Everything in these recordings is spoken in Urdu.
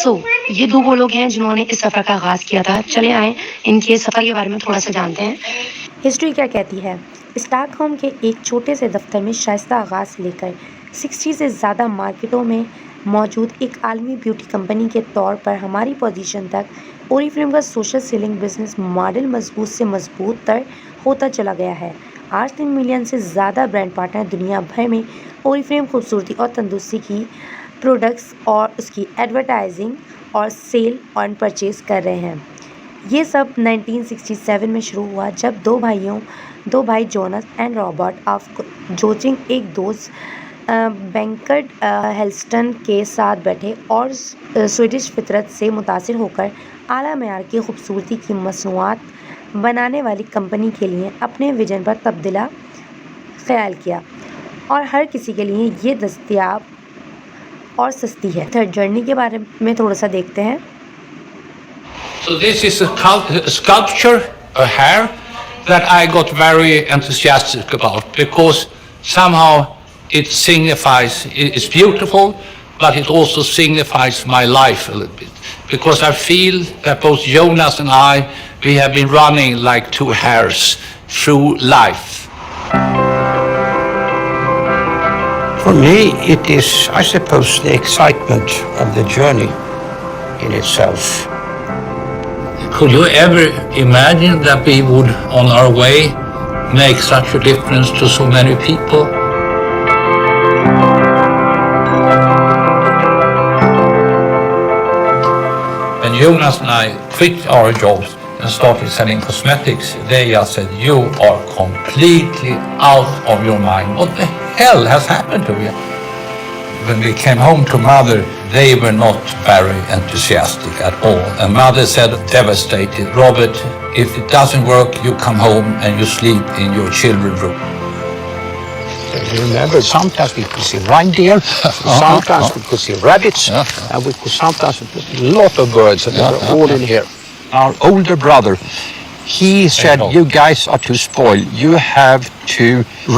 یہ دو وہ لوگ ہیں جنہوں نے اس سفر کا آغاز کیا تھا. چلے آئیں ان کے سفر کے بارے میں تھوڑا سا جانتے ہیں. ہسٹری کیا کہتی ہے؟ اسٹاک ہوم کے ایک چھوٹے سے دفتر میں شائستہ آغاز سے لے کر 60 سے زیادہ مارکیٹوں میں موجود ایک عالمی بیوٹی کمپنی کے طور پر ہماری پوزیشن تک اوریفلیم کا سوشل سیلنگ بزنس ماڈل مضبوط سے مضبوط تر ہوتا چلا گیا ہے. آج 3 ملین سے زیادہ برانڈ پارٹنر دنیا بھر میں اوریفلیم خوبصورتی اور تندرستی کی پروڈکٹس اور اس کی ایڈورٹائزنگ اور سیل اینڈ پرچیز کر رہے ہیں. یہ سب 1967 میں شروع ہوا جب دو بھائی جونس اینڈ رابرٹ آف جوچنگ ایک دوست بینکٹ ہیلسٹن کے ساتھ بیٹھے اور سویڈش فطرت سے متاثر ہو کر اعلیٰ معیار کی خوبصورتی کی مصنوعات بنانے والی کمپنی کے لیے اپنے ویژن پر تبادلہ خیال کیا اور ہر کسی کے لیے یہ دستیاب اور سستی ہے. تھرڈ جرنی کے بارے میں تھوڑا سا دیکھتے ہیں. So this is a sculpture, a hair, that I got very enthusiastic about because somehow it signifies, it's beautiful, but it also signifies my life a little bit. Because I feel that both Jonas and I, we have been running like two hares through life. For me, it is, I suppose, the excitement of the journey in itself. Could you ever imagine that we would, on our way, make such a difference to so many people? When Jonas and I quit our jobs and started selling cosmetics, they just said, "You are completely out of your mind. What the hell has happened to you?" When we came home to Mother, they were not very enthusiastic at all. And Mother said, devastated, "Robert, if it doesn't work, you come home and you sleep in your children's room." You remember, sometimes we could see reindeer, sometimes we could see rabbits, and we could sometimes a lot of birds, and they were all in here. Our older brother, he said, "You guys are too spoiled. You have to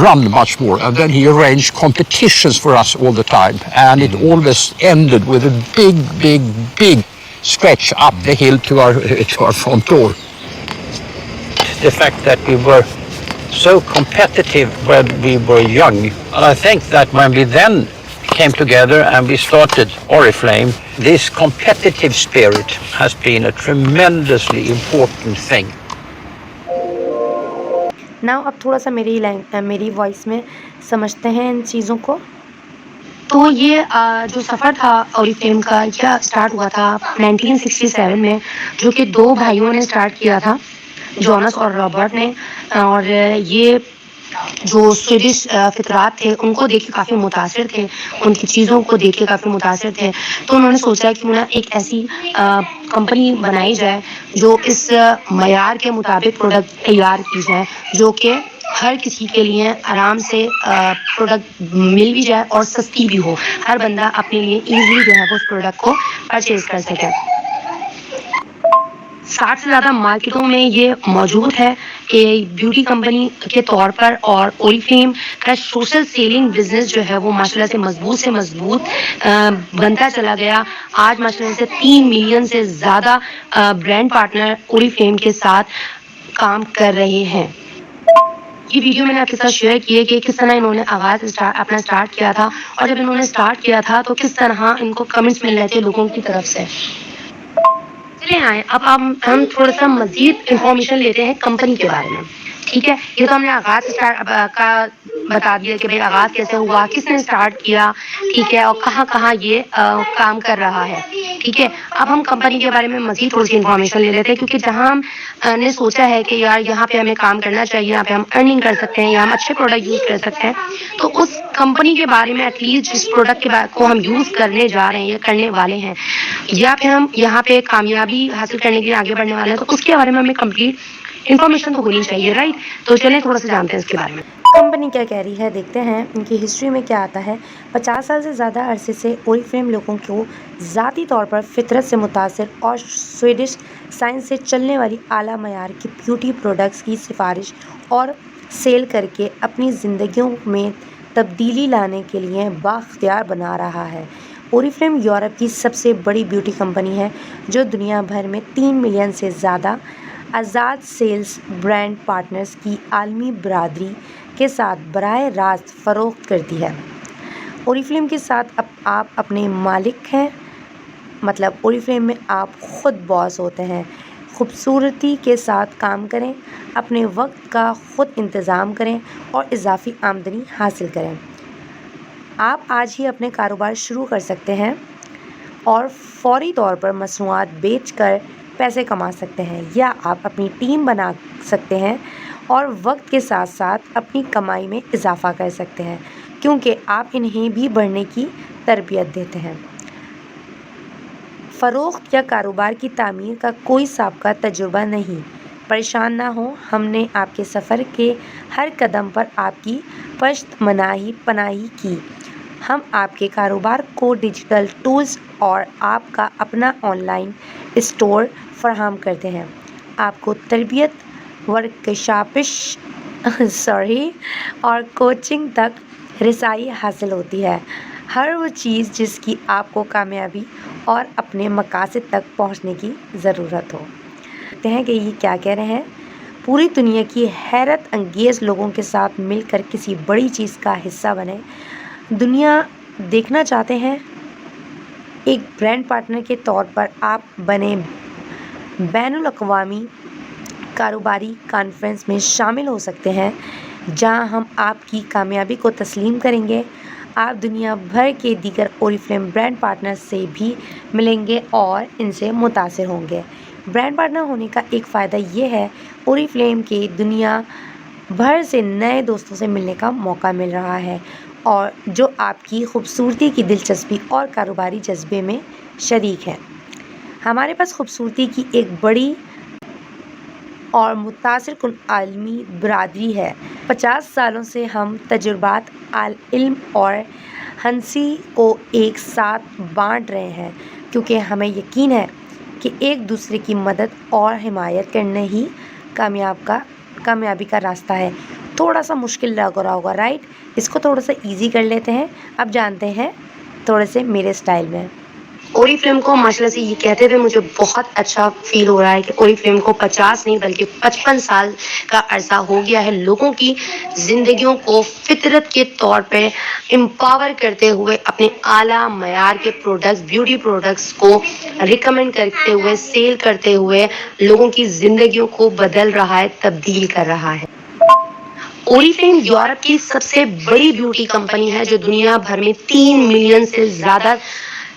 run much more." And then he arranged competitions for us all the time. And it always ended with a big stretch up the hill to our front door. The fact that we were so competitive when we were young, I think that when we then came together and we started Oriflame, this competitive spirit has been a tremendously important thing. Now اب تھوڑا سا میری وائس میں سمجھتے ہیں ان چیزوں کو. تو یہ جو سفر تھا اوریفلیم کا یہ اسٹارٹ ہوا تھا 1967 میں، جو کہ دو بھائیوں نے اسٹارٹ کیا تھا، جونس اور رابرٹ نے. اور یہ جو سویڈش فطرات تھے ان کو دیکھ کے کافی متاثر تھے، ان کی چیزوں کو دیکھ کے کافی متاثر تھے. تو انہوں نے سوچا کہ انہیں ایک ایسی کمپنی بنائی جائے جو اس معیار کے مطابق پروڈکٹ تیار کی جائے، جو کہ ہر کسی کے لیے آرام سے پروڈکٹ مل بھی جائے اور سستی بھی ہو، ہر بندہ اپنے لیے ایزیلی جو ہے وہ اس پروڈکٹ کو پرچیز کر سکے. 60 سے زیادہ مارکیٹوں میں یہ موجود ہے کہ بیوٹی کمپنی کے طور پر، اور اوریفلیم کا سوشل سیلنگ بزنس جو ہے وہ ماشاءاللہ سے مضبوط بنتا چلا گیا. آج ماشاءاللہ سے 3 ملین سے زیادہ برانڈ پارٹنر اوریفلیم کے ساتھ کام کر رہے ہیں. یہ ویڈیو میں نے آپ کے ساتھ شیئر کی ہے کہ کس طرح انہوں نے آغاز اپنا اسٹارٹ کیا تھا، اور جب انہوں نے اسٹارٹ کیا تھا تو کس طرح ان کو کمنٹس مل رہے تھے لوگوں کی طرف سے. چلے آئیں اب ہم تھوڑا سا مزید انفارمیشن لیتے ہیں کمپنی کے بارے میں. ٹھیک ہے، یہ تو ہم نے آغاز کا بتا دیا کہ بھائی آغاز کیسے ہوا، کس نے اسٹارٹ کیا، ٹھیک ہے، اور کہاں یہ کام کر رہا ہے. ٹھیک ہے، اب ہم کمپنی کے بارے میں مزید تھوڑی سی انفارمیشن لے لیتے ہیں، کیونکہ جہاں ہم نے سوچا ہے کہ یار یہاں پہ ہمیں کام کرنا چاہیے، یہاں پہ ہم ارننگ کر سکتے ہیں، یہاں ہم اچھے پروڈکٹ یوز کر سکتے ہیں، تو اس کمپنی کے بارے میں ایٹ لیسٹ جس پروڈکٹ کو ہم یوز کرنے جا رہے ہیں یا کرنے والے ہیں، یا پھر ہم یہاں پہ کامیابی حاصل کرنے کے لیے آگے بڑھنے والے ہیں، تو اس کے بارے میں ہمیں کمپلیٹ انفارمیشن تو ہونی چاہیے، رائٹ؟ تو چلیں تھوڑا سا جانتے ہیں اس کے بارے میں. کمپنی کیا کہہ رہی ہے، دیکھتے ہیں ان کی ہسٹری میں کیا آتا ہے. 50 سال سے زیادہ عرصے سے اوریفلیم لوگوں کو ذاتی طور پر فطرت سے متاثر اور سویڈش سائنس سے چلنے والی اعلیٰ معیار کی بیوٹی پروڈکٹس کی سفارش اور سیل کر کے اپنی زندگیوں میں تبدیلی لانے کے لیے بااختیار بنا رہا ہے. اوریفلیم یورپ کی سب سے بڑی بیوٹی کمپنی ہے جو دنیا بھر میں 3 ملین سے زیادہ آزاد سیلز برانڈ پارٹنرز کی عالمی برادری کے ساتھ براہ راست فروخت کرتی ہے۔ اوریفلیم کے ساتھ آپ اپنے مالک ہیں، مطلب اوریفلیم میں آپ خود باس ہوتے ہیں۔ خوبصورتی کے ساتھ کام کریں، اپنے وقت کا خود انتظام کریں اور اضافی آمدنی حاصل کریں۔ آپ آج ہی اپنے کاروبار شروع کر سکتے ہیں اور فوری طور پر مصنوعات بیچ کر پیسے کما سکتے ہیں، یا آپ اپنی ٹیم بنا سکتے ہیں اور وقت کے ساتھ ساتھ اپنی کمائی میں اضافہ کر سکتے ہیں، کیونکہ آپ انہیں بھی بڑھنے کی تربیت دیتے ہیں۔ فروخت یا کاروبار کی تعمیر کا کوئی سابقہ تجربہ نہیں؟ پریشان نہ ہوں، ہم نے آپ کے سفر کے ہر قدم پر آپ کی پشت پناہی کی۔ ہم آپ کے کاروبار کو ڈیجیٹل ٹولز اور آپ کا اپنا آن لائن اسٹور فراہم کرتے ہیں۔ آپ کو تربیت، ورکشاپس اور کوچنگ تک رسائی حاصل ہوتی ہے، ہر وہ چیز جس کی آپ کو کامیابی اور اپنے مقاصد تک پہنچنے کی ضرورت ہو۔ کہتے ہیں کہ یہ کیا کہہ رہے ہیں؟ پوری دنیا کی حیرت انگیز لوگوں کے ساتھ مل کر کسی بڑی چیز کا حصہ بنے۔ دنیا دیکھنا چاہتے ہیں؟ ایک برانڈ پارٹنر کے طور پر آپ بنے بین الاقوامی کاروباری کانفرنس میں شامل ہو سکتے ہیں، جہاں ہم آپ کی کامیابی کو تسلیم کریں گے۔ آپ دنیا بھر کے دیگر اوریفلیم برانڈ پارٹنر سے بھی ملیں گے اور ان سے متاثر ہوں گے۔ برانڈ پارٹنر ہونے کا ایک فائدہ یہ ہے اوریفلیم کے دنیا بھر سے نئے دوستوں سے ملنے کا موقع مل رہا ہے، اور جو آپ کی خوبصورتی کی دلچسپی اور کاروباری جذبے میں شریک ہیں۔ ہمارے پاس خوبصورتی کی ایک بڑی اور متاثر کن عالمی برادری ہے۔ 50 سالوں سے ہم تجربات، علم اور ہنسی کو ایک ساتھ بانٹ رہے ہیں، کیونکہ ہمیں یقین ہے کہ ایک دوسرے کی مدد اور حمایت کرنا ہی کامیابی کا راستہ ہے۔ تھوڑا سا مشکل لگ رہا ہوگا، رائٹ؟ اس کو تھوڑا سا ایزی کر لیتے ہیں۔ اب جانتے ہیں تھوڑے سے میرے سٹائل میں۔ اوریفلیم کو ماشاء اللہ سے یہ کہتے ہوئے مجھے بہت اچھا فیل ہو رہا ہے کہ اوریفلیم کو 50 نہیں بلکہ 55 سال کا عرصہ ہو گیا ہے لوگوں کی زندگیوں کو فطرت کے طور پہ امپاور کرتے ہوئے، اپنے اعلیٰ معیار کے پروڈکٹس، بیوٹی پروڈکٹس کو ریکمینڈ کرتے ہوئے، سیل کرتے ہوئے لوگوں کی زندگیوں کو بدل رہا ہے، تبدیل کر رہا ہے۔ اوریفلیم یورپ کی سب سے بڑی بیوٹی کمپنی ہے جو دنیا بھر میں 3 ملین سے زیادہ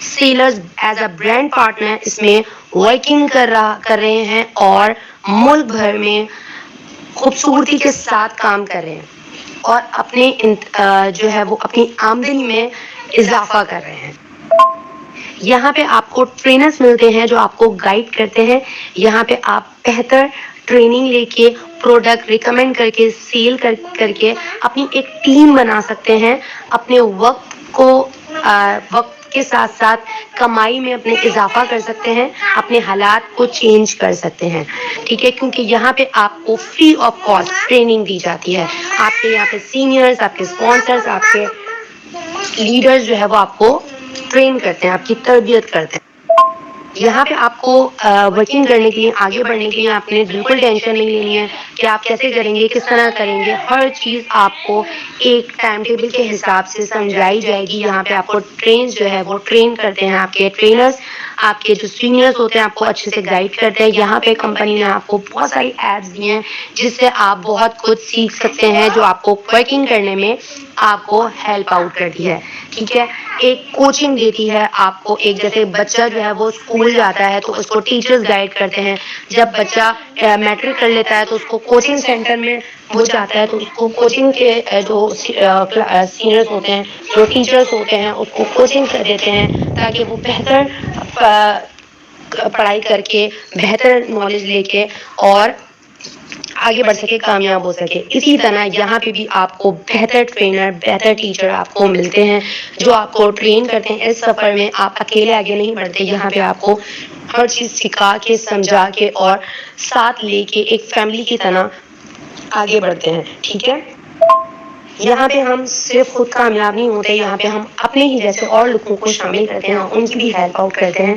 sellers as a brand partner اس میں ورکنگ کر رہے ہیں اور ملک بھر میں خوبصورتی کے ساتھ کام کر رہے ہیں اور اپنے جو ہے وہ اپنی آمدنی میں اضافہ کر رہے ہیں۔ یہاں پہ آپ کو ٹرینرز ملتے ہیں جو آپ کو گائیڈ کرتے ہیں۔ یہاں پہ آپ بہتر ٹریننگ لے کے، پروڈکٹ ریکمینڈ کر کے، سیل کر کے اپنی ایک ٹیم بنا سکتے ہیں، اپنے وقت کے ساتھ ساتھ کمائی میں اپنے اضافہ کر سکتے ہیں، اپنے حالات کو چینج کر سکتے ہیں، ٹھیک ہے؟ کیونکہ یہاں پہ آپ کو فری آف کاسٹ ٹریننگ دی جاتی ہے۔ آپ کے یہاں پہ سینئرز، آپ کے اسپانسرز، آپ کے لیڈرز جو ہے وہ آپ کو ٹرین کرتے ہیں، آپ کی تربیت کرتے ہیں۔ یہاں پہ آپ کو ورکنگ کرنے کے لیے، آگے بڑھنے کے لیے آپ نے بالکل ٹینشن نہیں لینی ہے کہ آپ کیسے کریں گے، کس طرح کریں گے۔ ہر چیز آپ کو ایک ٹائم ٹیبل کے حساب سے سمجھائی جائے گی۔ یہاں پہ آپ کو جو ہے وہ ٹرین کرتے ہیں، آپ کے ٹرینرز، آپ کے جو سینئرز ہوتے ہیں آپ کو اچھے سے گائیڈ کرتے ہیں۔ یہاں پہ کمپنی نے آپ کو بہت ساری ایپس دی ہیں جس سے آپ بہت کچھ سیکھ سکتے ہیں، جو آپ کو ورکنگ کرنے میں آپ کو ہیلپ آؤٹ کرتی ہے، ٹھیک ہے؟ ایک کوچنگ دیتی ہے آپ کو۔ ایک جیسے بچہ جو ہے وہ اسکول جاتا ہے تو اس کو ٹیچرز گائیڈ کرتے ہیں۔ جب بچہ میٹرک کر لیتا ہے تو اس کو کوچنگ سینٹر میں وہ جاتا ہے تو اس کو کوچنگ کے جو سینئرز ہوتے ہیں، جو ٹیچرز ہوتے ہیں، اس کو کوچنگ کر دیتے ہیں تاکہ وہ بہتر پڑھائی کر کے، بہتر نالج لے کے اور آگے بڑھ سکے، کامیاب ہو سکے۔ اسی طرح یہاں پہ بھی آپ کو بہتر ٹرینر، بہتر ٹیچر آپ کو ملتے ہیں جو آپ کو ٹرین کرتے ہیں۔ اس سفر میں آپ اکیلے آگے نہیں بڑھتے، یہاں پہ آپ کو ہر چیز سکھا کے، سمجھا کے اور ساتھ لے کے ایک فیملی کی طرح آگے بڑھتے ہیں، ٹھیک ہے؟ یہاں پہ ہم صرف خود کامیاب نہیں ہوتے, یہاں پہ ہم اپنے ہی جیسے اور لوگوں کو شامل کرتے ہیں, ان کی بھی ہیلپ آؤٹ کرتے ہیں,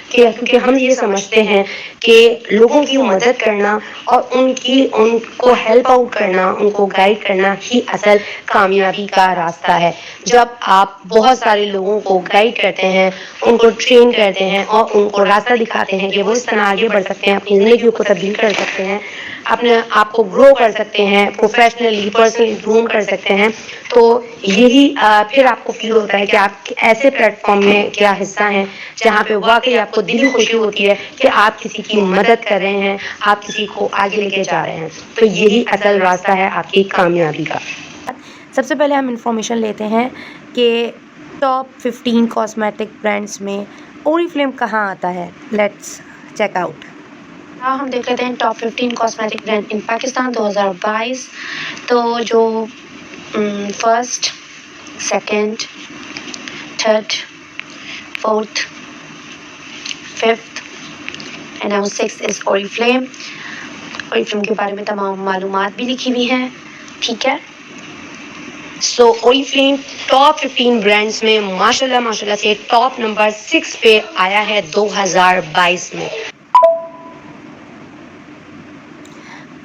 کیونکہ ہم یہ سمجھتے ہیں کہ لوگوں کی مدد کرنا اور ان کو ہیلپ آؤٹ کرنا, ان کو گائیڈ کرنا ہی اصل کامیابی کا راستہ ہے. جب آپ بہت سارے لوگوں کو گائیڈ کرتے ہیں, ان کو ٹرین کرتے ہیں اور ان کو راستہ دکھاتے ہیں کہ وہ اس طرح آگے بڑھ سکتے ہیں, اپنی زندگیوں کو تبدیل کر سکتے ہیں, اپنے آپ کو گرو کر سکتے ہیں, پروفیشنلی پرسنلی گروم کر سکتے ہیں, تو یہی پھر آپ کو فیل ہوتا ہے کہ آپ ایسے پلیٹ فارم میں کیا حصہ ہیں جہاں پہ واقعی آپ کو دلی خوشی ہوتی ہے کہ آپ کسی کی مدد کر رہے ہیں, آپ کسی کو آگے لے کے جا رہے ہیں. تو یہی اصل راستہ ہے آپ کی کامیابی کا. سب سے پہلے ہم انفارمیشن لیتے ہیں کہ ٹاپ 15 کاسمیٹک برانڈس میں اوریفلیم کہاں آتا ہے. Let's check out. ہم دیکھ لیتے ہیں top 15 cosmetic brand in Pakistan 2022. تو جو first, second, third, fourth, fifth and now six is Oriflame. Oriflame کے بارے میں تمام معلومات بھی لکھی ہوئی ہیں, ٹھیک ہے. سو اوریفلیم ٹاپ 15 برانڈس میں ماشاءاللہ سے ٹاپ نمبر 6 پہ آیا ہے 2022 میں.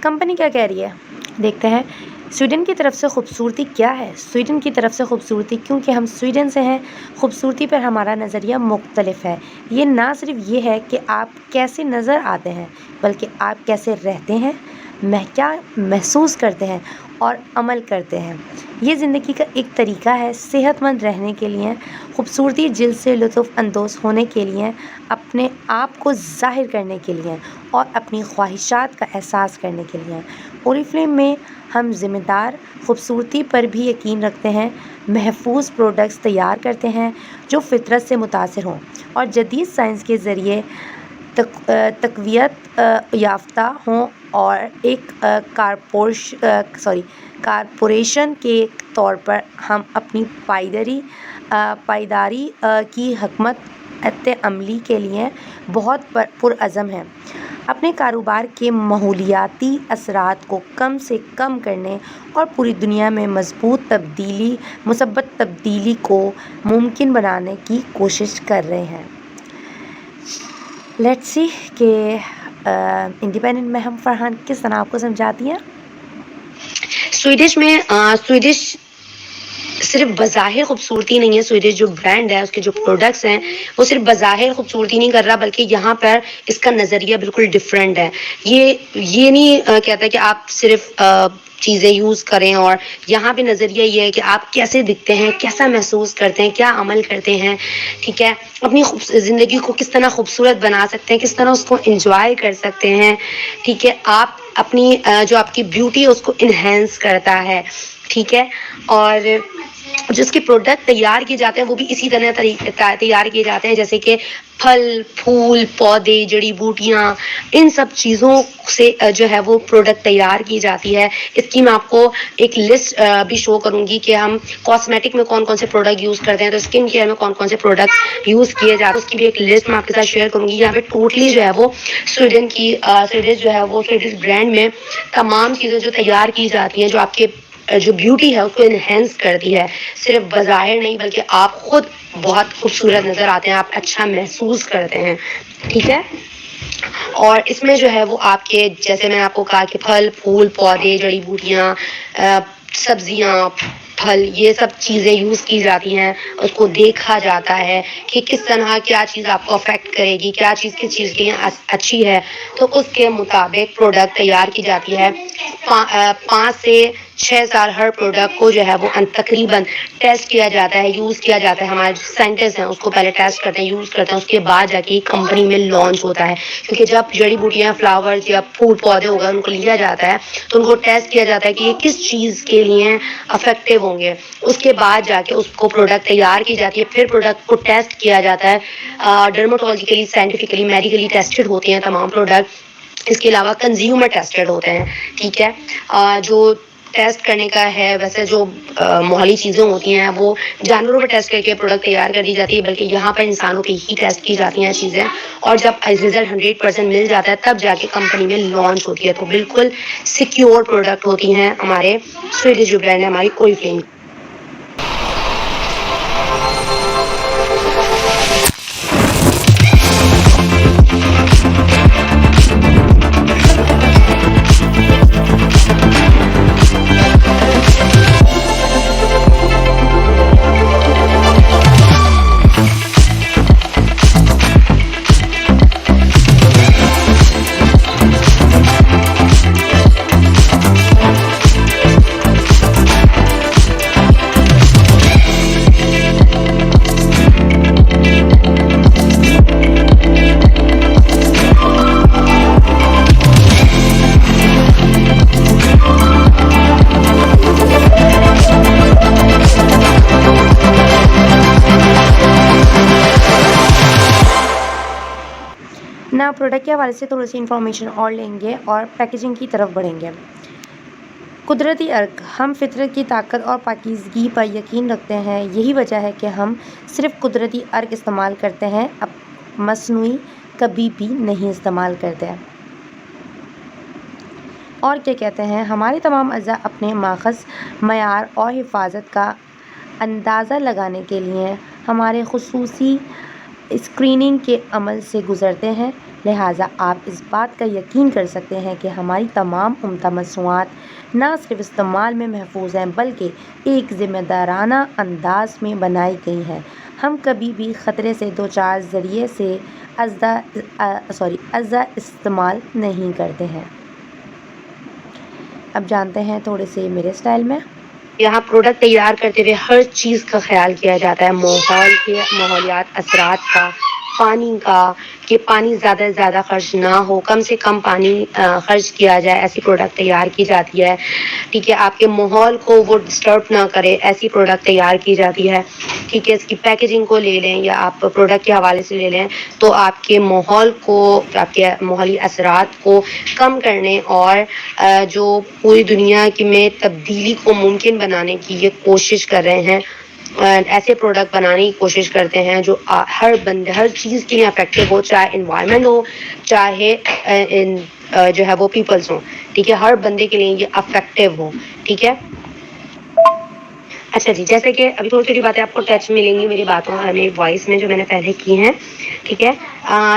کمپنی کیا کہہ رہی ہے دیکھتے ہیں. سویڈن کی طرف سے خوبصورتی کیا ہے. سویڈن کی طرف سے خوبصورتی, کیونکہ ہم سویڈن سے ہیں, خوبصورتی پر ہمارا نظریہ مختلف ہے. یہ نہ صرف یہ ہے کہ آپ کیسے نظر آتے ہیں, بلکہ آپ کیسے رہتے ہیں, کیا محسوس کرتے ہیں اور عمل کرتے ہیں. یہ زندگی کا ایک طریقہ ہے. صحت مند رہنے کے لیے, خوبصورتی جلد سے لطف اندوز ہونے کے لیے, اپنے آپ کو ظاہر کرنے کے لیے اور اپنی خواہشات کا احساس کرنے کے لیے. اوریفلیم میں ہم ذمہ دار خوبصورتی پر بھی یقین رکھتے ہیں. محفوظ پروڈکٹس تیار کرتے ہیں جو فطرت سے متاثر ہوں اور جدید سائنس کے ذریعے تقویت یافتہ ہوں, اور ایک کارپوریشن کے طور پر ہم اپنی پائیداری کی حکمت عملی کے لیے بہت پرعزم ہیں. اپنے کاروبار کے ماحولیاتی اثرات کو کم سے کم کرنے اور پوری دنیا میں مثبت تبدیلی کو ممکن بنانے کی کوشش کر رہے ہیں. لیٹس سی کہ انڈیپینڈنٹ میں ہم فرحان کس طرح آپ کو سمجھاتی ہیں. سویڈش صرف بظاہر خوبصورتی نہیں ہے. سویڈش جو برانڈ ہے, اس کے جو پروڈکٹس ہیں, وہ صرف بظاہر خوبصورتی نہیں کر رہا, بلکہ یہاں پر اس کا نظریہ بالکل ڈفرینٹ ہے. یہ نہیں کہتا کہ آپ صرف چیزیں یوز کریں, اور یہاں پہ نظریہ یہ ہے کہ آپ کیسے دکھتے ہیں, کیسا محسوس کرتے ہیں, کیا عمل کرتے ہیں, ٹھیک ہے, اپنی زندگی کو کس طرح خوبصورت بنا سکتے ہیں, کس طرح اس کو انجوائے کر سکتے ہیں, ٹھیک ہے. آپ اپنی جو آپ کی بیوٹی ہے اس کو انہینس کرتا ہے, ٹھیک ہے. اور جو اس کے پروڈکٹ تیار کیے جاتے ہیں وہ بھی اسی طرح تیار کیے جاتے ہیں جیسے کہ پھل, پھول, پودے, جڑی بوٹیاں, ان سب چیزوں سے جو ہے وہ پروڈکٹ تیار کی جاتی ہے. اس کی میں آپ کو ایک لسٹ بھی شو کروں گی کہ ہم کاسمیٹک میں کون کون سے پروڈکٹ یوز کرتے ہیں, تو اسکن کیئر میں کون کون سے پروڈکٹ یوز کیے جاتے ہیں, اس کی بھی ایک لسٹ میں آپ کے ساتھ شیئر کروں گی. یہاں پہ ٹوٹلی جو ہے وہ سویڈش برانڈ میں تمام چیزیں جو تیار کی جاتی ہیں, جو آپ کے جو بیوٹی ہے اس کو انہینس کرتی ہے. صرف بظاہر نہیں, بلکہ آپ خود بہت خوبصورت نظر آتے ہیں, آپ اچھا محسوس کرتے ہیں, ٹھیک ہے. اور اس میں جو ہے وہ آپ کے, جیسے میں نے آپ کو کہا کہ پھل, پھول, پودے, جڑی بوٹیاں, سبزیاں, پھل, یہ سب چیزیں یوز کی جاتی ہیں. اس کو دیکھا جاتا ہے کہ کس طرح کیا چیز آپ کو افیکٹ کرے گی, کیا چیز کس چیز کے لیے اچھی ہے, تو اس کے مطابق پروڈکٹ تیار کی جاتی ہے. 5 سے 6 سال ہر پروڈکٹ کو جو ہے وہ تقریباً ٹیسٹ کیا جاتا ہے, یوز کیا جاتا ہے. ہمارے جو سائنٹسٹ ہیں اس کو پہلے ٹیسٹ کرتے ہیں, یوز کرتے ہیں, اس کے بعد جا کے کمپنی میں لانچ ہوتا ہے. کیونکہ جب جڑی بوٹیاں, فلاورز یا پھول پودے ہوگا ان کو لیا جاتا ہے تو ان کو ٹیسٹ کیا جاتا ہے کہ یہ کس چیز کے لیے افیکٹو ہوں گے. اس کے بعد جا کے اس کو پروڈکٹ تیار کی جاتی ہے. پھر پروڈکٹ کو ٹیسٹ کیا جاتا ہے, ڈرماٹولوجیکلی, سائنٹیفکلی, میڈیکلی ٹیسٹڈ ہوتے ہیں تمام پروڈکٹ. اس کے علاوہ کنزیومر ٹیسٹڈ ہوتے ہیں, ٹھیک ہے. جو ٹیسٹ کرنے کا ہے، ویسے جو ماحولی چیزیں ہوتی ہیں وہ جانوروں پر ٹیسٹ کر کے پروڈکٹ تیار کر دی جاتی ہے، بلکہ یہاں پر انسانوں پہ ہی ٹیسٹ کی جاتی ہیں چیزیں، اور جب رزلٹ 100% مل جاتا ہے تب جا کے کمپنی میں لانچ ہوتی ہے. تو بالکل سیکیور پروڈکٹ ہوتی ہیں ہمارے سویڈش جو برانڈ ہے ہماری اورiflame. نا پروڈکٹ کے حوالے سے تھوڑی سی انفارمیشن اور لیں گے اور پیکیجنگ کی طرف بڑھیں گے. قدرتی ارک. ہم فطرت کی طاقت اور پاکیزگی پر یقین رکھتے ہیں. یہی وجہ ہے کہ ہم صرف قدرتی ارک استعمال کرتے ہیں، مصنوعی کبھی بھی نہیں استعمال کرتے. اور کیا کہتے ہیں، ہمارے تمام اجزاء اپنے ماخذ معیار اور حفاظت کا اندازہ لگانے کے لیے ہمارے خصوصی اسکریننگ کے عمل سے گزرتے ہیں. لہٰذا آپ اس بات کا یقین کر سکتے ہیں کہ ہماری تمام عمدہ مصنوعات نہ صرف استعمال میں محفوظ ہیں بلکہ ایک ذمہ دارانہ انداز میں بنائی گئی ہیں. ہم کبھی بھی خطرے سے دوچار ذریعے سے اجزاء استعمال نہیں کرتے ہیں. اب جانتے ہیں تھوڑے سے میرے اسٹائل میں. یہاں پروڈکٹ تیار کرتے ہوئے ہر چیز کا خیال کیا جاتا ہے، ماحول کے ماحولیات اثرات کا، پانی کا، کہ پانی زیادہ سے زیادہ خرچ نہ ہو، کم سے کم پانی خرچ کیا جائے، ایسی پروڈکٹ تیار کی جاتی ہے. ٹھیک ہے، آپ کے ماحول کو وہ ڈسٹرب نہ کرے ایسی پروڈکٹ تیار کی جاتی ہے. ٹھیک ہے، اس کی پیکیجنگ کو لے لیں یا آپ پروڈکٹ کے حوالے سے لے لیں تو آپ کے ماحول کو، آپ کے ماحولی اثرات کو کم کرنے اور جو پوری دنیا میں تبدیلی کو ممکن بنانے کی یہ کوشش کر رہے ہیں، ایسے پروڈکٹ بنانے کی کوشش کرتے ہیں جو ہر بندے، ہر چیز کے لیے افیکٹو ہو، چاہے انوائرمنٹ ہو، چاہے جو ہے وہ پیپلز ہوں. ٹھیک ہے، ہر بندے کے لیے یہ افیکٹو ہو. ٹھیک ہے. اچھا جی، جیسے کہ ابھی تھوڑی تھوڑی باتیں آپ کو ٹچ ملیں گی میری باتوں میری وائس میں جو میں نے پہلے کی ہیں. ٹھیک ہے،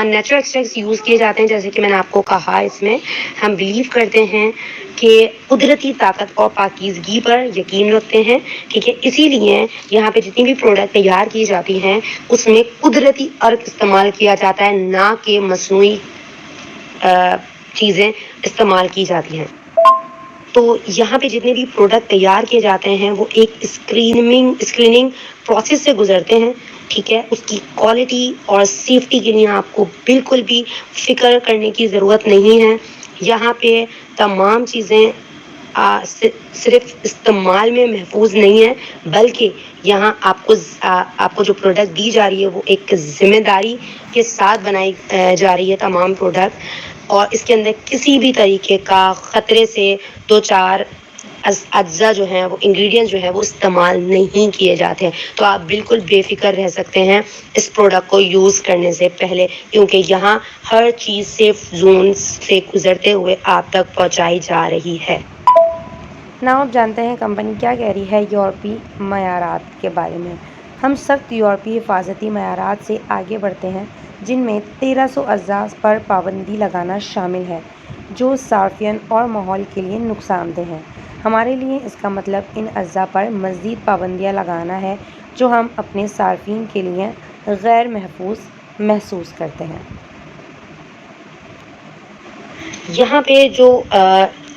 نیچرل ایکسٹریکٹس یوز کیے جاتے ہیں، جیسے کہ میں نے آپ کو کہا. اس میں ہم بلیو کرتے ہیں کہ قدرتی طاقت اور پاکیزگی پر یقین رکھتے ہیں. ٹھیک ہے، اسی لیے یہاں پہ جتنی بھی پروڈکٹ تیار کی جاتی ہیں اس میں قدرتی ارک استعمال کیا جاتا ہے، نہ کہ مصنوعی چیزیں استعمال کی جاتی ہیں. تو یہاں پہ جتنے بھی پروڈکٹ تیار کیے جاتے ہیں وہ ایک اسکریننگ پروسیس سے گزرتے ہیں. ٹھیک ہے، اس کی کوالٹی اور سیفٹی کے لیے آپ کو بالکل بھی فکر کرنے کی ضرورت نہیں ہے. یہاں پہ تمام چیزیں صرف استعمال میں محفوظ نہیں ہیں، بلکہ یہاں آپ کو جو پروڈکٹ دی جا رہی ہے وہ ایک ذمہ داری کے ساتھ بنائی جا رہی ہے تمام پروڈکٹ، اور اس کے اندر کسی بھی طریقے کا خطرے سے دو چار اجزاء جو ہیں، وہ انگریڈینٹس جو ہیں وہ استعمال نہیں کیے جاتے ہیں. تو آپ بالکل بے فکر رہ سکتے ہیں اس پروڈکٹ کو یوز کرنے سے پہلے، کیونکہ یہاں ہر چیز سیف زون سے گزرتے ہوئے آپ تک پہنچائی جا رہی ہے. اب جانتے ہیں کمپنی کیا کہہ رہی ہے یورپی معیارات کے بارے میں. ہم سخت یورپی حفاظتی معیارات سے آگے بڑھتے ہیں، جن میں 1300 اجزاء پر پابندی لگانا شامل ہے جو صارفین اور ماحول کے لیے نقصان دہ ہیں. ہمارے لیے اس کا مطلب ان اجزاء پر مزید پابندیاں لگانا ہے جو ہم اپنے صارفین کے لیے غیر محفوظ محسوس کرتے ہیں. یہاں پہ جو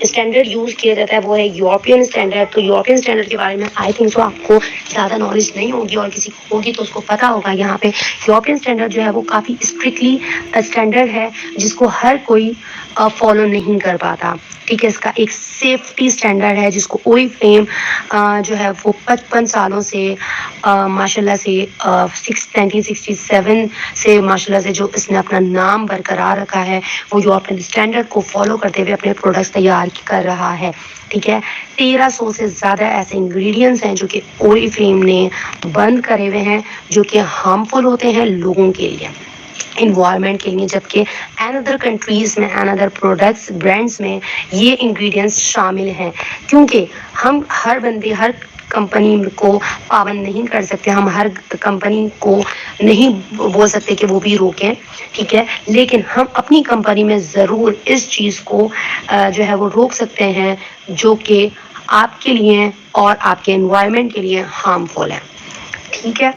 اسٹینڈرڈ یوز کیا جاتا ہے وہ ہے یورپین اسٹینڈرڈ. تو یورپین اسٹینڈرڈ کے بارے میں آئی تھنک سو آپ کو زیادہ نالج نہیں ہوگی، اور کسی کو ہوگی تو اس کو پتہ ہوگا. یہاں پہ یورپین اسٹینڈرڈ جو ہے وہ کافی اسٹرکٹلی اسٹینڈرڈ ہے جس کو ہر کوئی فالو نہیں کر پاتا. ٹھیک ہے, اس کا ایک سیفٹی اسٹینڈرڈ ہے جس کو اورiflame جو ہے وہ 55 سالوں سے ماشاء اللہ سے 1967 سے ماشاء اللہ سے جو اس نے اپنا نام برقرار رکھا ہے, وہ جو اپنے اسٹینڈرڈ کو فالو کرتے ہوئے اپنے پروڈکٹس تیار کر رہا ہے. ٹھیک ہے, 1300 سے زیادہ ایسے انگریڈینٹس ہیں جو کہ اورiflame نے بند کرے ہوئے ہیں, جو کہ ہارمفل ہوتے ہیں لوگوں کے لیے, انوائرمنٹ کے لیے, جبکہ اندر کنٹریز میں اندر پروڈکٹس برانڈس میں یہ انگریڈینٹس شامل ہیں. کیونکہ ہم ہر بندے ہر کمپنی کو پابند نہیں کر سکتے, ہم ہر کمپنی کو نہیں بول سکتے کہ وہ بھی روکیں. ٹھیک ہے, لیکن ہم اپنی کمپنی میں ضرور اس چیز کو جو ہے وہ روک سکتے ہیں جو کہ آپ کے لیے اور آپ کے انوائرمنٹ کے لیے ہارمفل ہے. ٹھیک ہے,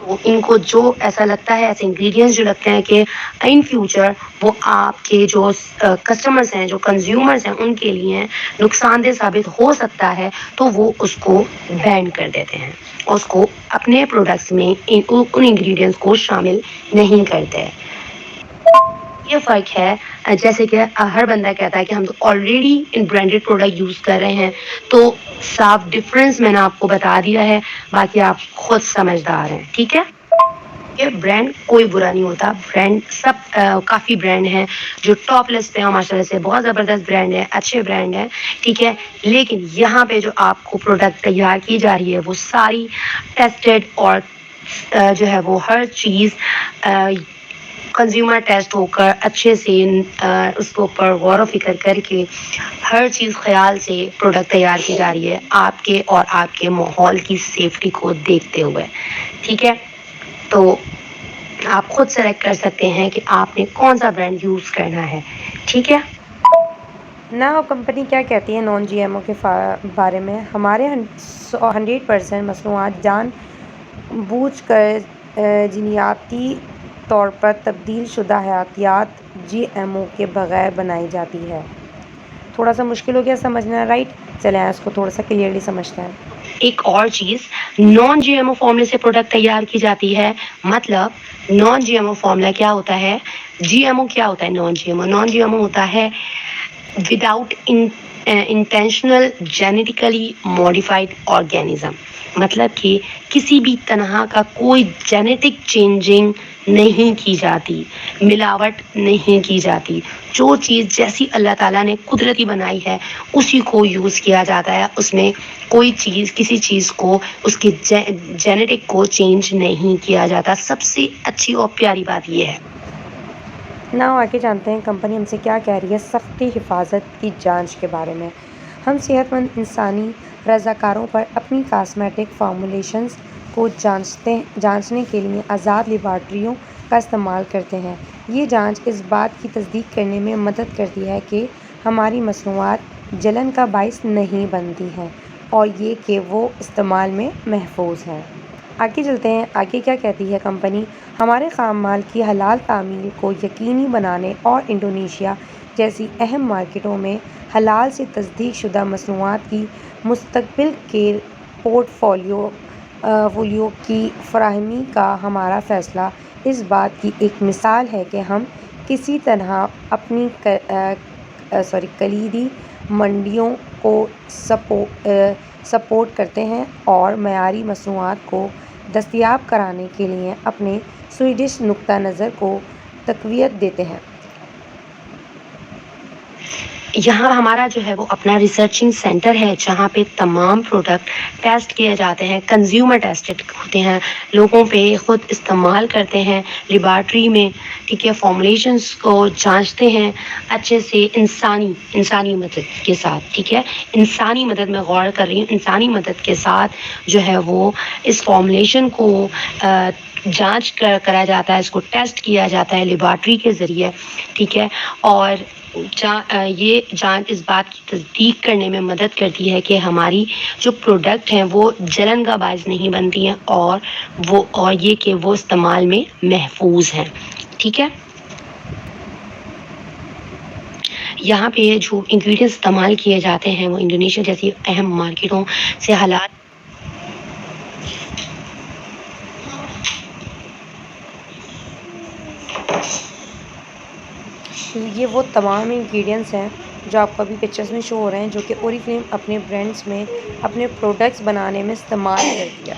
تو ان کو جو ایسا لگتا ہے, ایسے انگریڈینٹس جو لگتے ہیں کہ ان فیوچر وہ آپ کے جو کسٹمرس ہیں, جو کنزیومرس ہیں, ان کے لیے نقصان دہ ثابت ہو سکتا ہے, تو وہ اس کو بین کر دیتے ہیں اور اس کو اپنے پروڈکٹس میں ان انگریڈینٹس کو شامل نہیں کرتے. یہ فرق ہے, جیسے کہ ہر بندہ کہتا ہے کہ ہم تو آلریڈی ان برانڈیڈ پروڈکٹ یوز کر رہے ہیں, تو صاف ڈفرینس میں نے آپ کو بتا دیا ہے, باقی آپ خود سمجھدار ہیں. ٹھیک ہے, یہ برانڈ کوئی برا نہیں ہوتا, برانڈ سب کافی برانڈ ہیں جو ٹاپ لسٹ پہ ہیں ماشاء اللہ سے, بہت زبردست برانڈ ہے, اچھے برانڈ ہیں. ٹھیک ہے, لیکن یہاں پہ جو آپ کو پروڈکٹ تیار کی جا رہی ہے وہ ساری ٹیسٹڈ اور جو ہے وہ ہر چیز کنزیومر ٹیسٹ ہو کر اچھے سے اس کے اوپر غور و فکر کر کے ہر چیز خیال سے پروڈکٹ تیار کی جا رہی ہے آپ کے اور آپ کے ماحول کی سیفٹی کو دیکھتے ہوئے. ٹھیک ہے, تو آپ خود سلیکٹ کر سکتے ہیں کہ آپ نے کون سا برانڈ یوز کرنا ہے. ٹھیک ہے, نا کمپنی کیا کہتی ہے نان جی ایم او کے بارے میں؟ ہمارے 100% مصنوعات جان بوجھ کر جینیاتی طور پر تبدیل شدہ حیاتیات جی ایم او کے بغیر بنائی جاتی ہے. تھوڑا سا مشکل ہو گیا سمجھنا, رائٹ؟ چلیں اس کو تھوڑا سا کلیئرلی سمجھتے ہیں. ایک اور چیز, نان جی ایم او فارمولے سے پروڈکٹ تیار کی جاتی ہے. مطلب non G M O formula کیا ہوتا ہے, جی ایم او کیا ہوتا ہے, non G M O, non G M O ہوتا ہے without intentional genetically modified organism. مطلب کہ کسی بھی طرح کا کوئی جینیٹک چینجنگ نہیں کی جاتی, ملاوٹ نہیں کی جاتی. جو چیز جیسی اللہ تعالیٰ نے قدرتی بنائی ہے اسی کو یوز کیا جاتا ہے, اس میں کوئی چیز کسی چیز کو اس کی جینیٹک کو چینج نہیں کیا جاتا. سب سے اچھی اور پیاری بات یہ ہے. نا آگے جانتے ہیں کمپنی ہم سے کیا کہہ رہی ہے سختی حفاظت کی جانچ کے بارے میں. ہم صحت مند انسانی رضاکاروں پر اپنی کاسمیٹک فارمولیشنز کو جانچنے کے لیے آزاد لیبارٹریوں کا استعمال کرتے ہیں. یہ جانچ اس بات کی تصدیق کرنے میں مدد کرتی ہے کہ ہماری مصنوعات جلن کا باعث نہیں بنتی ہیں اور یہ کہ وہ استعمال میں محفوظ ہیں. آگے چلتے ہیں, آگے کیا کہتی ہے کمپنی؟ ہمارے خام مال کی حلال تعمیل کو یقینی بنانے اور انڈونیشیا جیسی اہم مارکیٹوں میں حلال سے تصدیق شدہ مصنوعات کی مستقبل کے پورٹ فولیو کی فراہمی کا ہمارا فیصلہ اس بات کی ایک مثال ہے کہ ہم کسی طرح اپنی کلیدی منڈیوں کو سپورٹ کرتے ہیں اور معیاری مصنوعات کو دستیاب کرانے کے لیے اپنے سویڈش نقطہ نظر کو تقویت دیتے ہیں. یہاں ہمارا جو ہے وہ اپنا ریسرچنگ سینٹر ہے جہاں پہ تمام پروڈکٹ ٹیسٹ کیے جاتے ہیں, کنزیومر ٹیسٹڈ ہوتے ہیں, لوگوں پہ خود استعمال کرتے ہیں لیبارٹری میں. ٹھیک ہے, فارمولیشنس کو جانچتے ہیں اچھے سے انسانی مدد کے ساتھ. ٹھیک ہے, انسانی مدد میں غور کر رہی ہوں, انسانی مدد کے ساتھ جو ہے وہ اس فارمولیشن کو جانچ کرا جاتا ہے, اس کو ٹیسٹ کیا جاتا ہے لیبارٹری کے ذریعے. ٹھیک ہے, اور یہ جانچ اس بات کی تصدیق کرنے میں مدد کرتی ہے کہ ہماری جو پروڈکٹ ہیں وہ جلن کا باعث نہیں بنتی ہیں اور یہ کہ وہ استعمال میں محفوظ ہیں. ٹھیک ہے, یہاں پہ جو انگریڈینٹس استعمال کیے جاتے ہیں وہ انڈونیشیا جیسی اہم مارکیٹوں سے حالات یہ وہ تمام انگریڈینٹس ہیں جو آپ کو ابھی پکچرز میں شو ہو رہے ہیں، جو کہ اوریفلیم اپنے برانڈس میں اپنے پروڈکٹس بنانے میں استعمال کرتی ہے۔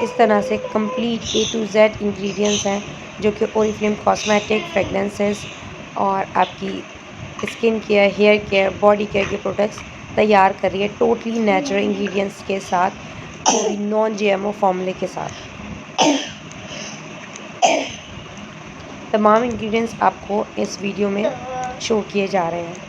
اس طرح سے complete A to Z ingredients ہیں جو کہ اوریفلیم کاسمیٹک، فریگرنسز اور آپ کی skin care, hair care, body care کے پروڈکٹس تیار کر رہی ہے، ٹوٹلی نیچرل انگریڈینٹس کے ساتھ، وہ بھی نان GMO فارمولے کے ساتھ۔ تمام انگریڈینٹس آپ کو اس ویڈیو میں شو کیے جا رہے ہیں۔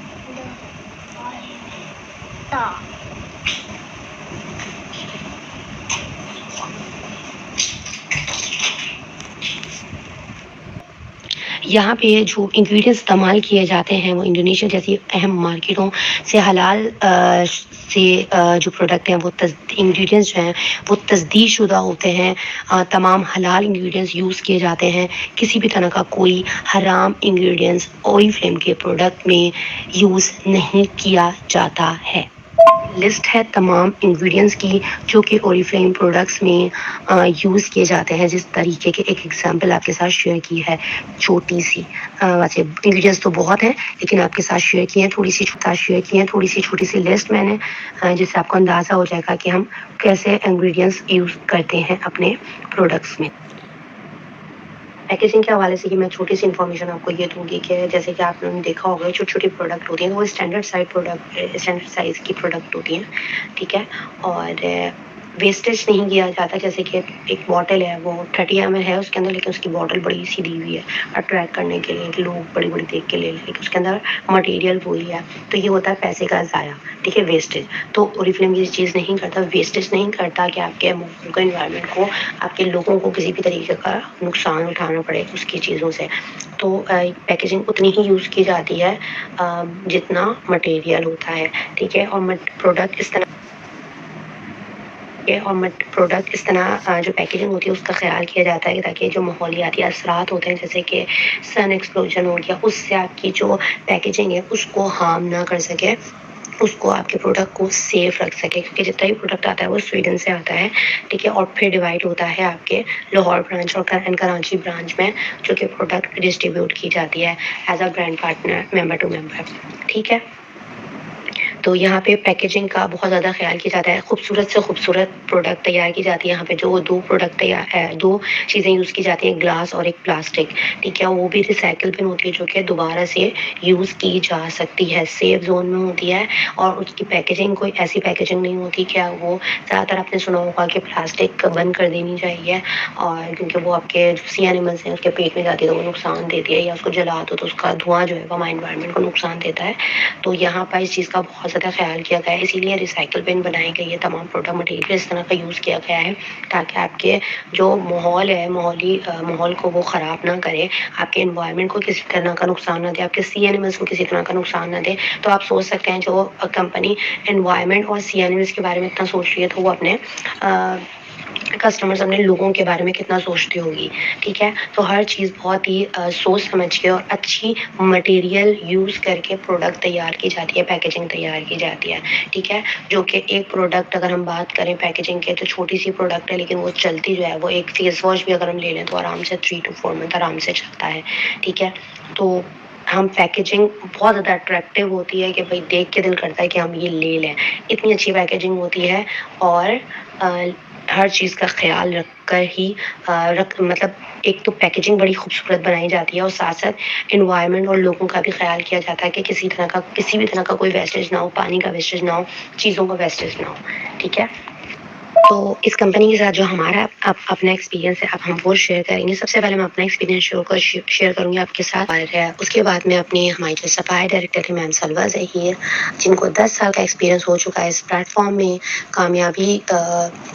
یہاں پہ جو انگریڈینٹس استعمال کیے جاتے ہیں وہ انڈونیشیا جیسی اہم مارکیٹوں سے حلال سے جو پروڈکٹ ہیں وہ انگریڈینٹس جو ہیں وہ تصدیق شدہ ہوتے ہیں، تمام حلال انگریڈینٹس یوز کیے جاتے ہیں، کسی بھی طرح کا کوئی حرام انگریڈینٹس اوریفلیم کے پروڈکٹ میں یوز نہیں کیا جاتا ہے۔ لسٹ ہے تمام انگریڈینٹس کی جو کہ اوریفلیم پروڈکٹس میں یوز کیے جاتے ہیں، جس طریقے کے ایک ایگزامپل آپ کے ساتھ شیئر کی ہے چھوٹی سی، ویسے انگریڈینٹس تو بہت ہیں لیکن آپ کے ساتھ شیئر کی ہیں تھوڑی سی چھوٹی سی لسٹ میں نے، جس سے آپ کو اندازہ ہو جائے گا کہ ہم کیسے انگریڈینٹس یوز کرتے ہیں اپنے پروڈکٹس میں۔ پیکیجنگ کے حوالے سے میں چھوٹی سی انفارمیشن آپ کو یہ دوں گی کہ جیسے کہ آپ نے دیکھا ہوگا چھوٹی چھوٹی پروڈکٹ ہوتی ہیں وہ اسٹینڈرڈ سائز کی پروڈکٹ ہوتی ہیں، ٹھیک ہے، اور ویسٹیج نہیں کیا جاتا، جیسے کہ ایک باٹل ہے وہ 30 ml ہے اس کے اندر، لیکن اس کی باٹل بڑی سی دی ہوئی ہے اٹریکٹ کرنے کے لیے کہ لوگ بڑی بڑی دیکھ کے لے لیں، لیکن اس کے اندر مٹیریل وہی ہے، تو یہ ہوتا ہے پیسے کا ضائع، ٹھیک ہے، ویسٹیج۔ تو اوریفلیم یہ چیز نہیں کرتا، ویسٹیج نہیں کرتا کہ آپ کے ماحول کو، انوائرمنٹ کو، آپ کے لوگوں کو کسی بھی طریقے کا نقصان اٹھانا پڑے اس کی چیزوں سے۔ تو پیکیجنگ اتنی ہی یوز کی جاتی ہے جتنا مٹیریل ہوتا ہے، ٹھیک ہے، اور پروڈکٹ اس طرح جو پیکیجنگ ہوتی ہے اس کا خیال کیا جاتا ہے تاکہ جو ماحولیاتی اثرات ہوتے ہیں جیسے کہ سن ایکسپلوژن ہو گیا، اس سے آپ کی جو پیکیجنگ ہے اس کو ہارم نہ کر سکے، اس کو آپ کے پروڈکٹ کو سیف رکھ سکے، کیونکہ جتنا بھی پروڈکٹ آتا ہے وہ سویڈن سے آتا ہے، ٹھیک ہے، اور پھر ڈیوائڈ ہوتا ہے آپ کے لاہور برانچ اور کراچی برانچ میں، جو کہ پروڈکٹ ڈسٹریبیوٹ کی جاتی ہے as a brand partner, member to member, ٹھیک ہے۔ تو یہاں پہ پیکیجنگ کا بہت زیادہ خیال کیا جاتا ہے، خوبصورت سے خوبصورت پروڈکٹ تیار کی جاتی ہے، یہاں پہ جو دو چیزیں یوز کی جاتی ہیں، گلاس اور ایک پلاسٹک، ٹھیک ہے، وہ بھی ریسائیکل بن ہوتی ہے جو کہ دوبارہ سے یوز کی جا سکتی ہے، سیف زون میں ہوتی ہے، اور اس کی پیکیجنگ کوئی ایسی پیکیجنگ نہیں ہوتی کہ وہ زیادہ تر آپ نے سنا ہوگا کہ پلاسٹک بند کر دینی چاہیے، اور کیونکہ وہ آپ کے جو سی اینیملس ہیں اس کے پیٹ میں جاتی ہے تو وہ نقصان دیتی ہے، یا اس کو جلا دو تو اس کا دھواں جو ہے وہ ہمارے انوائرمنٹ کو نقصان دیتا ہے، تو یہاں پر اس چیز کا بہت زیادہ خیال کیا گیا ہے، اسی لیے ریسائیکل بن بنائی گئی ہے، تمام پروڈکٹ مٹیریل اس طرح کا یوز کیا گیا ہے تاکہ آپ کے جو ماحول ہے ماحول کو وہ خراب نہ کرے، آپ کے انوائرمنٹ کو کسی طرح کا نقصان نہ دے، آپ کے سی اینیملس کو کسی طرح کا نقصان نہ دے۔ تو آپ سوچ سکتے ہیں جو کمپنی انوائرمنٹ اور سی اینیملس کے بارے میں اتنا سوچ رہی ہے تو وہ اپنے کسٹمرز، اپنے لوگوں کے بارے میں کتنا سوچتی ہوگی، ٹھیک ہے، تو ہر چیز بہت ہی سوچ سمجھ کے اور اچھی مٹیریل یوز کر کے پروڈکٹ تیار کی جاتی ہے، پیکیجنگ تیار کی جاتی ہے، ٹھیک ہے، جو کہ ایک پروڈکٹ اگر ہم بات کریں پیکیجنگ کے تو چھوٹی سی پروڈکٹ ہے لیکن وہ چلتی جو ہے وہ ایک فیس واش بھی اگر ہم لے لیں تو آرام سے 3 to 4 منتھ آرام سے چلتا ہے، ٹھیک ہے۔ تو ہم پیکیجنگ بہت زیادہ اٹریکٹیو ہوتی ہے کہ بھائی دیکھ کے دل کرتا ہے کہ ہم یہ لے لیں، اتنی اچھی پیکیجنگ ہوتی ہے، اور ہر چیز کا خیال رکھ کر ہی مطلب ایک تو پیکیجنگ بڑی خوبصورت بنائی جاتی ہے اور ساتھ ساتھ انوائرمنٹ اور لوگوں کا بھی خیال کیا جاتا ہے کہ کسی بھی طرح کا کوئی ویسٹیج نہ ہو، پانی کا ویسٹیج نہ ہو، چیزوں کا ویسٹیج نہ ہو، ٹھیک ہے۔ تو اس کمپنی کے ساتھ جو ہمارا اپنا ایکسپیرینس ہے اب ہم وہ شیئر کریں گے۔ سب سے پہلے میں اپنا ایکسپیرینس شیئر کروں گی آپ کے ساتھ، اور اس کے بعد میں اپنی ہماری جو سپلائی ڈائریکٹر تھی میم سلوہ ظہیر، جن کو 10 سال کا ایکسپیرینس ہو چکا ہے اس پلیٹ فارم میں کامیابی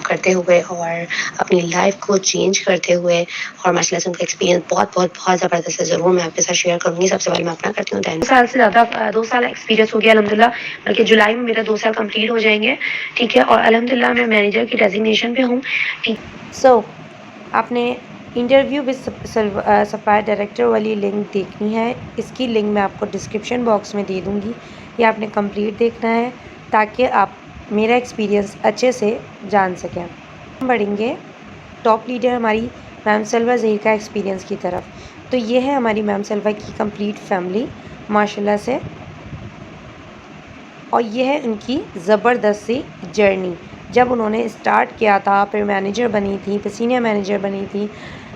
کرتے ہوئے اور اپنی لائف کو چینج کرتے ہوئے، اور ماشاء اللہ سے ان کا ایکسپیرینس بہت زبردست ہے، ضرور میں آپ کے ساتھ شیئر کروں گی۔ سب سے پہلے میں اپنا کرتی ہوں، 2 سال سے زیادہ 2 سال ایکسپیرینس ہو گیا الحمدللہ، بلکہ جولائی میں میرا 2 سال کمپلیٹ ہو جائیں گے، ٹھیک ہے، اور الحمدللہ میں مینیجر کی ڈیزگنیشن پہ ہوں، ٹھیک۔ سو آپ نے انٹرویو ود سپلائی ڈائریکٹر والی لنک دیکھنی ہے، اس کی لنک میں آپ کو ڈسکرپشن باکس میں دے دوں گی، یہ آپ نے کمپلیٹ دیکھنا ہے تاکہ آپ میرا ایکسپیرینس اچھے سے جان سکیں. ہم بڑھیں گے ٹاپ لیڈر ہماری میم سلویٰ ظہیر کا ایکسپیرینس کی طرف. تو یہ ہے ہماری میم سلویٰ کی کمپلیٹ فیملی ماشاء اللہ سے، اور یہ ہے ان کی زبردست سی جرنی. جب انہوں نے اسٹارٹ کیا تھا، پھر مینیجر بنی تھی، پھر سینئر مینیجر بنی تھی،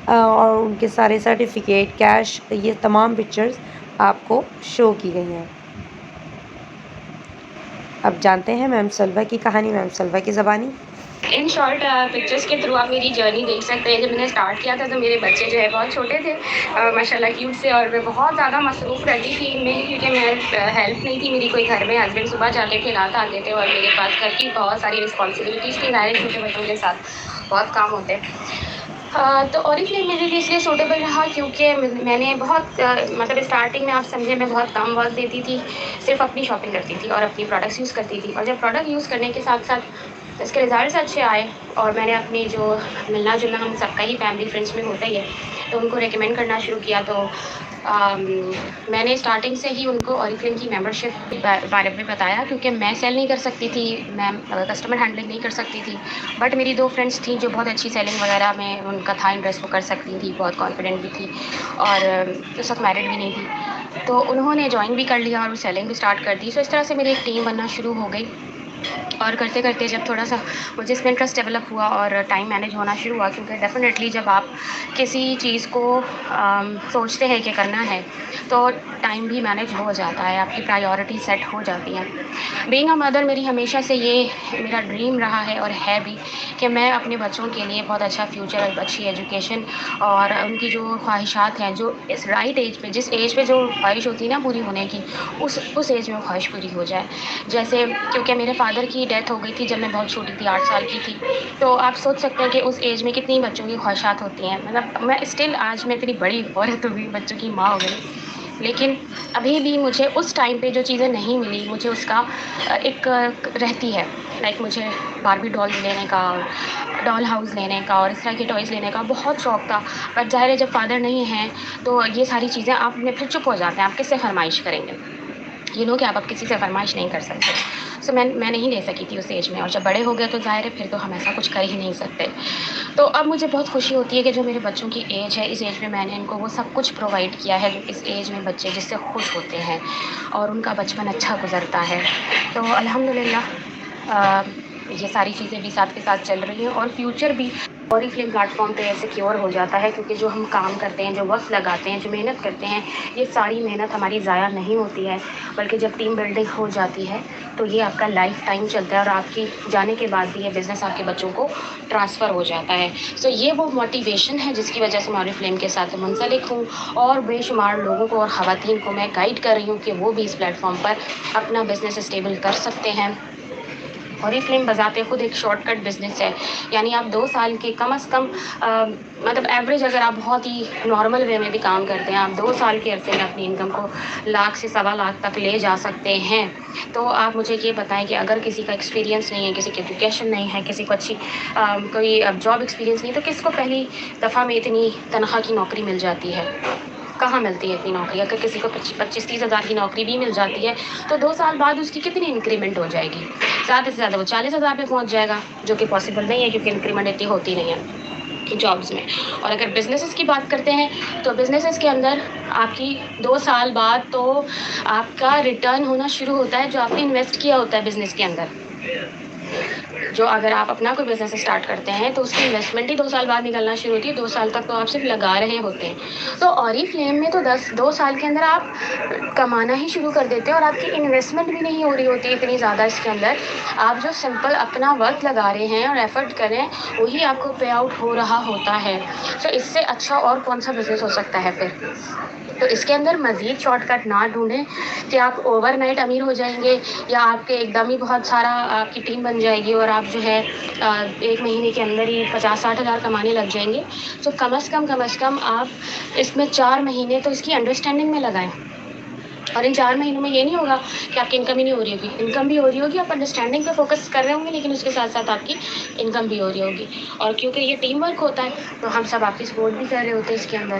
اور ان کے سارے سرٹیفکیٹ، کیش، یہ تمام پکچرز آپ کو شو کی گئی ہیں. اب جانتے ہیں میم سلویٰ کی کہانی میم سلویٰ کی زبانی. ان شارٹ پکچرس کے تھرو آپ میری جرنی دیکھ سکتے ہیں. جب میں نے اسٹارٹ کیا تھا تو میرے بچے جو ہے بہت چھوٹے تھے، ماشاء اللہ کیوٹ سے، اور میں بہت زیادہ مصروف رہتی تھی ان میں، کیونکہ میں ہیلپ نہیں تھی میری کوئی گھر میں. ہسبینڈ صبح جاتے تھے، رات آتے تھے، اور میرے پاس گھر کی بہت ساری رسپانسبلٹیز تھی. میرے چھوٹے بچوں کے ساتھ بہت کام ہوتے. تو اوریفلیم میرے لیے اس لیے سوٹیبل رہا کیونکہ میں نے بہت مطلب اسٹارٹنگ میں آپ سمجھے میں بہت کم ورک دیتی تھی، صرف اپنی شاپنگ کرتی تھی اور اپنی پروڈکٹس یوز کرتی تھی. اور جب پروڈکٹ یوز کرنے کے ساتھ ساتھ اس کے ریزلٹس اچھے آئے، اور میں نے اپنی جو ملنا جلنا ہم سب کا ہی فیملی فرینڈس میں ہوتا ہی ہے، تو ان کو ریکمینڈ کرنا شروع کیا. تو میں نے اسٹارٹنگ سے ہی ان کو اوریفلیم کی ممبرشپ کے بارے میں بتایا، کیونکہ میں سیل نہیں کر سکتی تھی، میں کسٹمر ہینڈلنگ نہیں کر سکتی تھی. بٹ میری 2 فرینڈس تھیں جو بہت اچھی سیلنگ وغیرہ میں ان کا تھا انٹرسٹ، وہ کر سکتی تھی، بہت کانفیڈنٹ بھی تھی، اور اس وقت میرڈ بھی نہیں تھی. تو انہوں نے جوائن بھی کر لیا اور سیلنگ بھی اسٹارٹ کر دی. سو اس طرح سے میری ایک ٹیم بننا شروع ہو گئی. اور کرتے کرتے جب تھوڑا سا مجھے اس میں انٹرسٹ ڈیولپ ہوا اور ٹائم مینیج ہونا شروع ہوا، کیونکہ ڈیفینیٹلی جب آپ کسی چیز کو سوچتے ہیں کہ کرنا ہے تو ٹائم بھی مینیج ہو جاتا ہے، آپ کی پرائیورٹی سیٹ ہو جاتی ہیں. بینگ اے مدر میری ہمیشہ سے یہ میرا ڈریم رہا ہے اور ہے بھی، کہ میں اپنے بچوں کے لیے بہت اچھا فیوچر، اچھی ایجوکیشن، اور ان کی جو خواہشات ہیں، جو اس رائٹ ایج پہ، جس ایج پہ جو خواہش ہوتی ہے نا پوری ہونے کی، اس ایج میں وہ خواہش پوری ہو جائے. جیسے کیونکہ میرے فادر کی ڈیتھ ہو گئی تھی جب میں بہت چھوٹی تھی، 8 سال کی تھی. تو آپ سوچ سکتے ہیں کہ اس ایج میں کتنی بچوں کی خواہشات ہوتی ہیں. مطلب میں اسٹل آج میں اتنی بڑی عورت ہو گئی، بچوں کی ماں ہو گئی، لیکن ابھی بھی مجھے اس ٹائم پہ جو چیزیں نہیں ملی، مجھے اس کا ایک رہتی ہے. لائک مجھے باربی ڈال لینے کا، ڈال ہاؤس لینے کا، اور اس طرح کے ٹوائز لینے کا بہت شوق تھا. بٹ ظاہر ہے جب فادر نہیں ہیں تو یہ ساری چیزیں آپ میں پھر چپ ہو جاتے ہیں. آپ کس سے فرمائش کریں گے؟ کہ آپ اب کسی سے فرمائش نہیں کر سکتے. سو میں نہیں لے سکی تھی اس ایج میں، اور جب بڑے ہو گئے تو ظاہر ہے پھر تو ہم ایسا کچھ کر ہی نہیں سکتے. تو اب مجھے بہت خوشی ہوتی ہے کہ جو میرے بچوں کی ایج ہے، اس ایج میں نے ان کو وہ سب کچھ پرووائڈ کیا ہے جو اس ایج میں بچے جس سے خوش ہوتے ہیں، اور ان کا بچپن اچھا گزرتا ہے. تو الحمدللہ یہ ساری چیزیں بھی ساتھ کے ساتھ چل رہی ہیں، اور فیوچر بھی اوریفلیم پلیٹ فارم پہ سیکیور ہو جاتا ہے. کیونکہ جو ہم کام کرتے ہیں، جو وقت لگاتے ہیں، جو محنت کرتے ہیں، یہ ساری محنت ہماری ضائع نہیں ہوتی ہے، بلکہ جب ٹیم بلڈنگ ہو جاتی ہے تو یہ آپ کا لائف ٹائم چلتا ہے، اور آپ کی جانے کے بعد بھی یہ بزنس آپ کے بچوں کو ٹرانسفر ہو جاتا ہے. سو یہ وہ موٹیویشن ہے جس کی وجہ سے میں اوریفلیم کے ساتھ منسلک ہوں، اور بے شمار لوگوں کو اور خواتین کو میں گائیڈ کر رہی ہوں کہ وہ بھی اس پلیٹ فارم پر اپنا بزنس اسٹیبل کر سکتے ہیں. اوریفلیم بذات خود ایک شارٹ کٹ بزنس ہے. یعنی آپ 2 سال کے کم از کم مطلب ایوریج، اگر آپ بہت ہی نارمل وے میں بھی کام کرتے ہیں، آپ 2 سال کے عرصے میں اپنی انکم کو 1 لاکھ سے 1.25 لاکھ تک لے جا سکتے ہیں. تو آپ مجھے یہ بتائیں کہ اگر کسی کا ایکسپیرینس نہیں ہے، کسی کی ایجوکیشن نہیں ہے، کسی کو اچھی کوئی جاب ایکسپیرینس نہیں، تو کس کو پہلی دفعہ میں اتنی تنخواہ کی نوکری مل جاتی ہے؟ کہاں ملتی ہے اتنی نوکری؟ اگر کسی کو 25-30 ہزار کی نوکری بھی مل جاتی ہے تو 2 سال بعد اس کی کتنی انکریمنٹ ہو جائے گی؟ زیادہ سے زیادہ وہ 40 ہزار پہ پہنچ جائے گا، جو کہ پاسبل نہیں ہے، کیونکہ انکریمنٹ اتنی ہوتی نہیں ہے جابس میں. اور اگر بزنسز کی بات کرتے ہیں تو بزنسز کے اندر آپ کی 2 سال بعد تو آپ کا ریٹرن ہونا شروع ہوتا ہے جو آپ نے انویسٹ کیا ہوتا ہے بزنس کے اندر. جو اگر آپ اپنا کوئی بزنس اسٹارٹ کرتے ہیں تو اس کی انویسٹمنٹ ہی 2 سال بعد نکلنا شروع ہوتی ہے. 2 سال تک تو آپ صرف لگا رہے ہوتے ہیں. تو اوریفلیم میں تو 2 سال کے اندر آپ کمانا ہی شروع کر دیتے ہیں، اور آپ کی انویسٹمنٹ بھی نہیں ہو رہی ہوتی اتنی زیادہ اس کے اندر. آپ جو سمپل اپنا وقت لگا رہے ہیں اور ایفرٹ کریں، وہی آپ کو پے آؤٹ ہو رہا ہوتا ہے. تو اس سے اچھا اور کون سا بزنس ہو سکتا ہے پھر؟ تو اس کے اندر مزید شارٹ کٹ نہ ڈھونڈیں کہ آپ اوور نائٹ امیر ہو جائیں گے، یا آپ کے ایک دم ہی بہت سارا آپ کی ٹیم بن جائے گی اور آپ جو ہے 1 مہینے کے اندر ہی 50-60 ہزار کمانے لگ جائیں گے. تو کم از کم آپ اس میں 4 مہینے تو اس کی انڈرسٹینڈنگ میں لگائیں. اور ان 4 مہینوں میں یہ نہیں ہوگا کہ آپ کی انکم ہی نہیں ہو رہی ہوگی. انکم بھی ہو رہی ہوگی، آپ انڈرسٹینڈنگ پہ فوکس کر رہے ہوں گے، لیکن اس کے ساتھ ساتھ آپ کی انکم بھی ہو رہی ہوگی. اور کیونکہ یہ ٹیم ورک ہوتا ہے تو ہم سب آپ کی سپورٹ بھی کر رہے ہوتے ہیں اس کے اندر.